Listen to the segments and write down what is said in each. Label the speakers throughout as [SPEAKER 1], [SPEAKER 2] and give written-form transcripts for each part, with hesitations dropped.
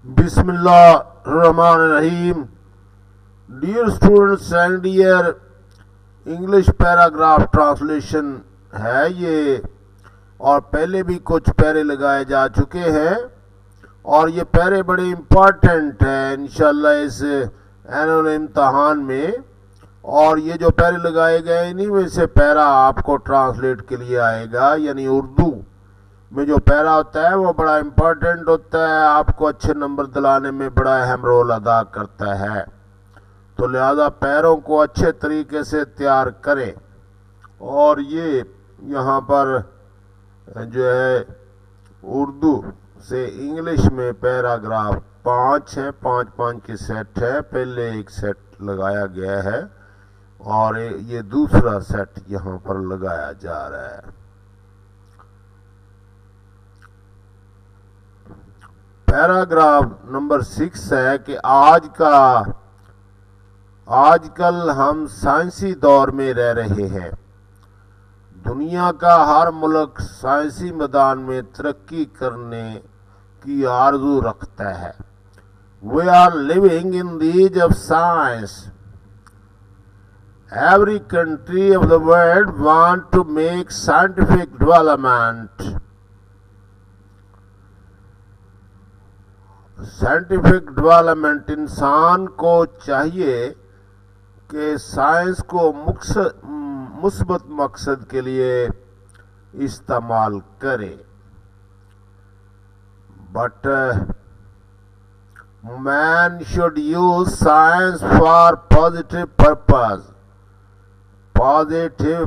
[SPEAKER 1] बिस्मिल्लाहिर्रहमानिर्रहीम। Dear students, second year English paragraph translation है ये, और पहले भी कुछ पैरे लगाए जा चुके हैं और ये पैरे बड़े इम्पॉर्टेंट हैं इंशाल्लाह इस एनुअल इम्तहान में। और ये जो पैरे लगाए गए इन्हीं में से पैरा आपको ट्रांसलेट के लिए आएगा, यानी उर्दू में जो पैरा होता है वो बड़ा इम्पोर्टेंट होता है, आपको अच्छे नंबर दिलाने में बड़ा अहम रोल अदा करता है। तो लिहाजा पैरों को अच्छे तरीके से तैयार करें। और ये यहाँ पर जो है उर्दू से इंग्लिश में पैराग्राफ 5 हैं, 5-5 के सेट है। पहले एक सेट लगाया गया है और ये दूसरा सेट यहाँ पर लगाया जा रहा है। पैराग्राफ नंबर 6 है कि आजकल हम साइंसी दौर में रह रहे हैं। दुनिया का हर मुल्क साइंसी मैदान में तरक्की करने की आरजू रखता है। We are living in the age of science. Every country of the world want to make scientific development. Scientific development इंसान को चाहिए कि साइंस को मुस्बत मकसद के लिए इस्तेमाल करे, but man should use science for positive purpose. Positive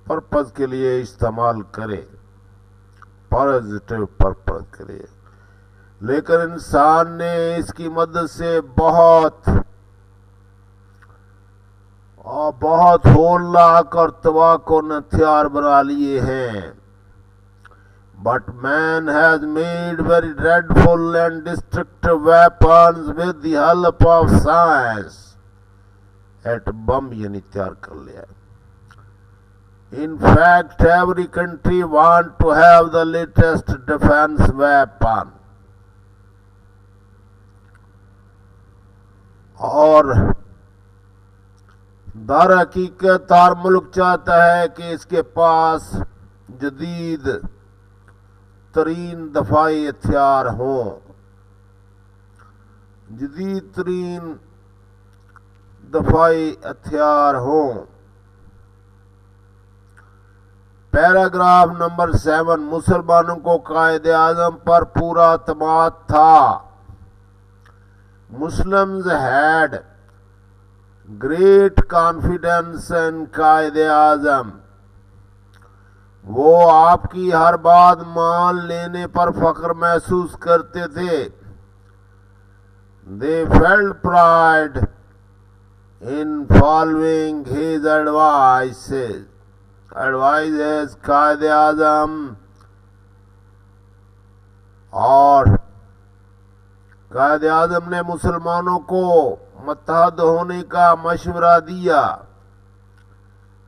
[SPEAKER 1] purpose के लिए इस्तेमाल करे, पॉजिटिव पर्पस के लिए। लेकिन इंसान ने इसकी मदद से बहुत होलनाक और तबाहकुन हथियार बना लिए हैं। But man has made very dreadful and destructive weapons with the help of science. Atom bomb यानी तैयार कर लिया। In fact, every country wants to have the latest defense weapon. और दर हकीकत हर मुल्क चाहता है कि इसके पास जदीद तरीन दफाई हथियार हों। जदीद तरीन दफाई हथियार हों। पैराग्राफ नंबर 7, मुसलमानों को कायदे आजम पर पूरा एतमाद था। Muslims had great confidence in कायदे आजम। वो आपकी हर बात मान लेने पर फख्र महसूस करते थे। They felt pride in following his advices कायदे आजम। और कायदे आजम ने मुसलमानों को मुत्तहद होने का मशवरा दिया।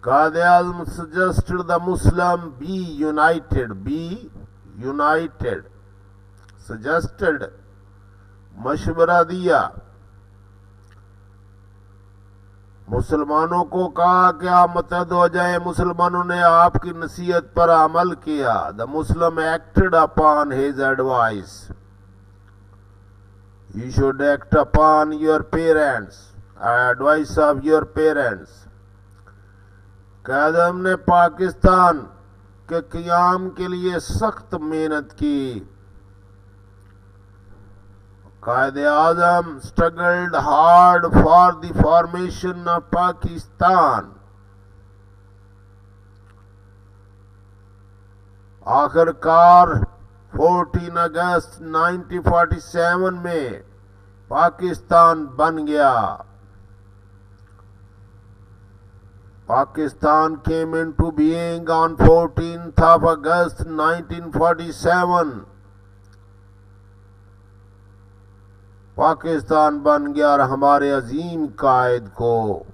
[SPEAKER 1] Quaid Azam suggested the Muslim be united suggested मशवरा दिया। मुसलमानों को कहा कि आप मुत्तहद हो जाए। मुसलमानों ने आपकी नसीहत पर अमल किया। The Muslim acted upon his advice. You should act upon your parents, advice of your parents. कायदे ने पाकिस्तान के क़याम के लिए सख्त मेहनत की। Quaid Azam struggled hard for the formation of Pakistan. आखिरकार 14 अगस्त 1947 में पाकिस्तान बन गया। Pakistan came into being on 14th of August 1947। Pakistan बन गया और हमारे अजीम कायद को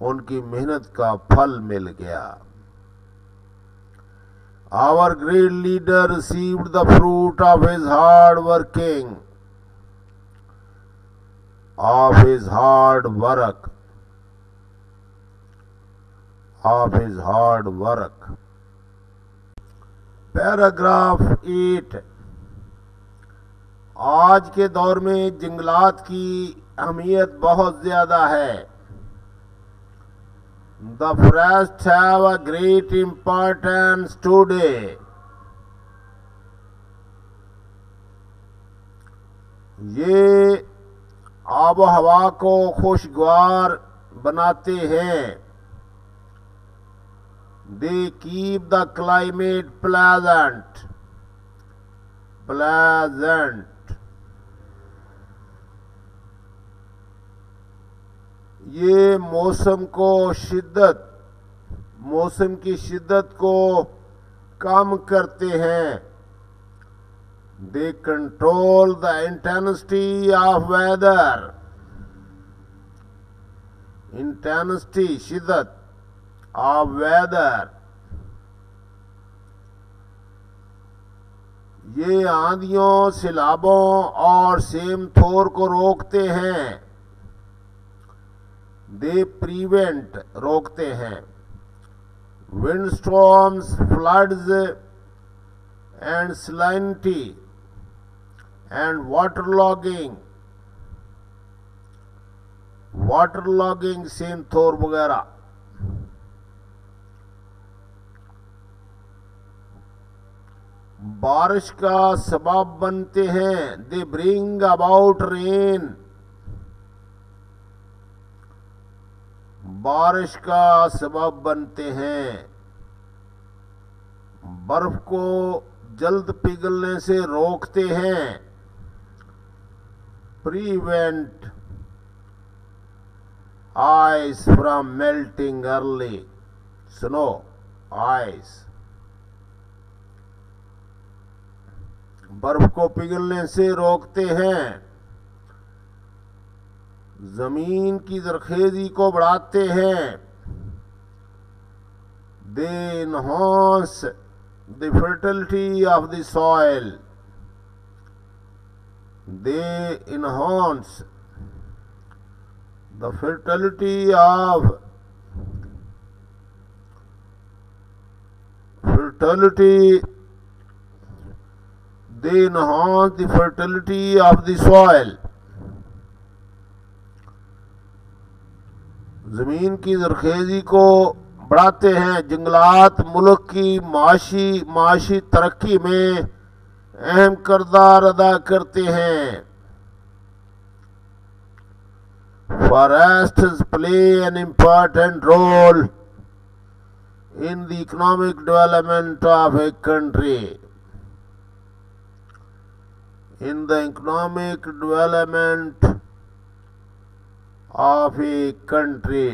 [SPEAKER 1] उनकी मेहनत का फल मिल गया। Our great leader received the fruit of his hard working, of his hard work, of his hard work. Paragraph 8। आज के दौर में जंगलात की अहमियत बहुत ज़्यादा है। The forests have a great importance today. ये आबो हवा को खुशगवार बनाते हैं। They keep the climate pleasant. ये मौसम की शिद्दत को कम करते हैं। They control the intensity of weather. शिद्दत of weather. ये आंधियों, सैलाबों और सेमथोर को रोकते हैं। They prevent, रोकते हैं। Windstorms, floods and salinity and waterlogging, सेमथोर वगैरह। बारिश का सबब बनते हैं। They bring about rain. बारिश का सबब बनते हैं। बर्फ को जल्द पिघलने से रोकते हैं। Prevent ice from melting early. Snow, ice, बर्फ को पिघलने से रोकते हैं। जमीन की जरखेजी को बढ़ाते हैं। They enhance the fertility of the soil. They enhance the fertility of They enhance the fertility of the soil. जमीन की जरखेजी को बढ़ाते हैं। जंगलात मुल्क की माशी तरक्की में अहम किरदार अदा करते हैं। Forests play an important role in the economic development of a country. In the economic development of a country.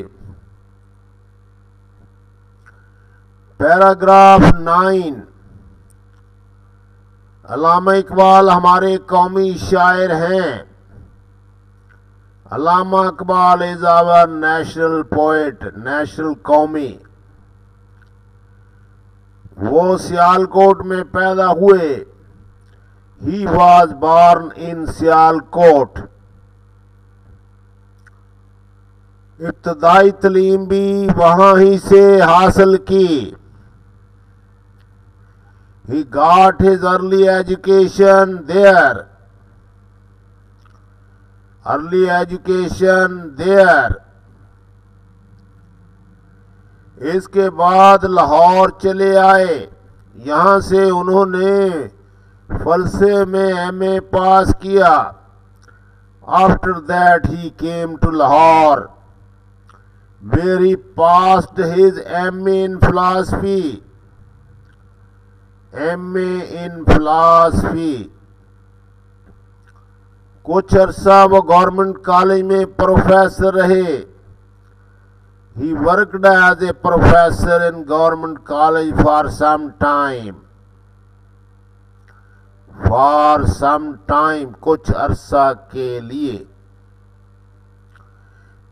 [SPEAKER 1] Paragraph 9। Allama Iqbal हमारे कौमी शायर हैं। Allama Iqbal is our national poet, national कौमी। वो सियालकोट में पैदा हुए। He was born in Sialkot. इब्तदाई तालीम भी वहां ही से हासिल की। He got his early education there. इसके बाद लाहौर चले आए। यहां से उन्होंने फलसे में एमए पास किया। After that he came to Lahore, where he passed his MA in philosophy. कुछ अरसा वो गवर्नमेंट कॉलेज में प्रोफेसर रहे। He worked as a professor in government college for some time. कुछ अरसा के लिए।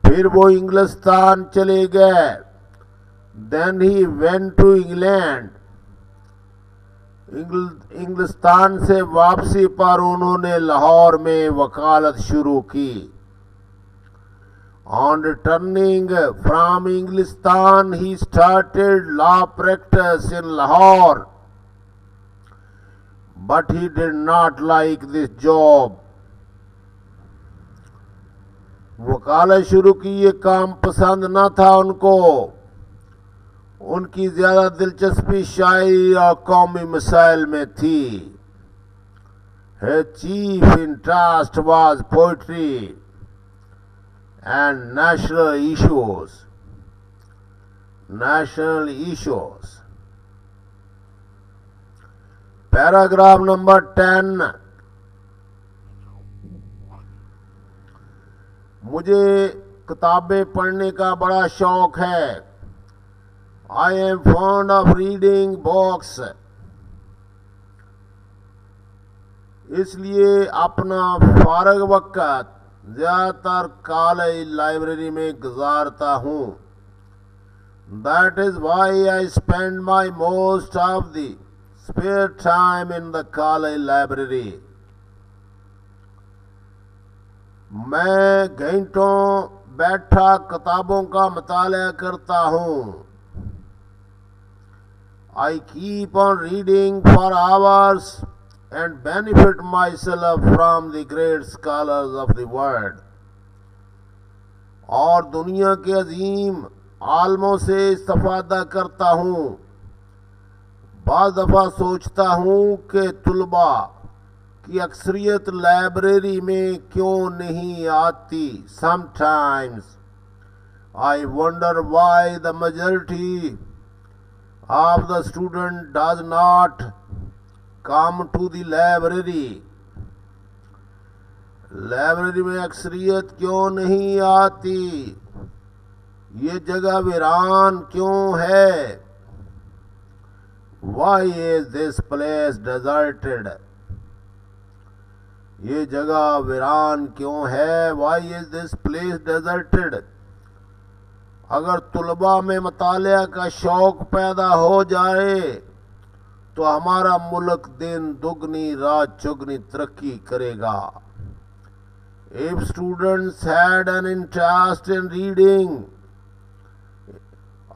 [SPEAKER 1] फिर वो इंग्लिस्तान चले गए। Then he went to England इंग्लिस्तान से वापसी पर उन्होंने लाहौर में वकालत शुरू की। On returning from Englistan, he started law practice in Lahore, but he did not like this job. वकालत शुरू की, ये काम पसंद न था उनको। उनकी ज्यादा दिलचस्पी शायरी और कौमी मसाइल में थी। His chief interest was poetry and national issues. National issues. Paragraph number 10. मुझे किताबें पढ़ने का बड़ा शौक है। I am fond of reading books. इसलिए अपना फारग वक्त ज्यादातर कॉलेज लाइब्रेरी में गुजारता हूँ। That is why I spend my most of the spare time in the college library. मैं घंटों बैठा किताबों का मुताला करता हूँ। I keep on reading for hours and benefit myself from the great scholars of the world. और दुनिया के अजीम आलमों से इस्तिफादा करता हूँ। बाज़ दफ़ा सोचता हूँ कि तुलबा की अक्सरियत लाइब्रेरी में क्यों नहीं आती। Sometimes I wonder why the majority of the student does not come to the library. Library में अक्सरियत क्यों नहीं आती? ये जगह वीरान क्यों है? Why is this place deserted? ये जगह वीरान क्यों है? Why is this place deserted? अगर तुलबा में मतालिया का शौक पैदा हो जाए तो हमारा मुल्क दिन दुगनी रात चौगनी तरक्की करेगा। If students had an interest in reading,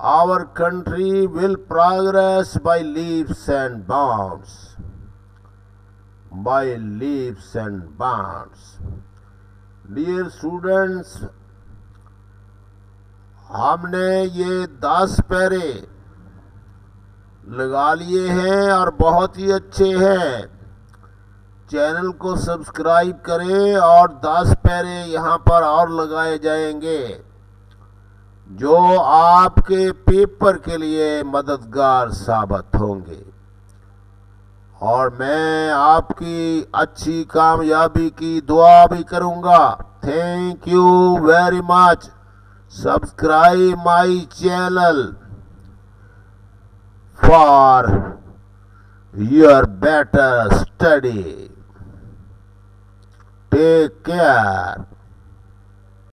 [SPEAKER 1] our country will progress by leaps and bounds. By leaps and bounds. Dear students, हमने ये 10 पैरे लगा लिए हैं और बहुत ही अच्छे हैं। चैनल को सब्सक्राइब करें और 10 पैरे यहाँ पर और लगाए जाएंगे जो आपके पेपर के लिए मददगार साबित होंगे। और मैं आपकी अच्छी कामयाबी की दुआ भी करूँगा। Thank you very much. Subscribe my channel for your better study. Take care.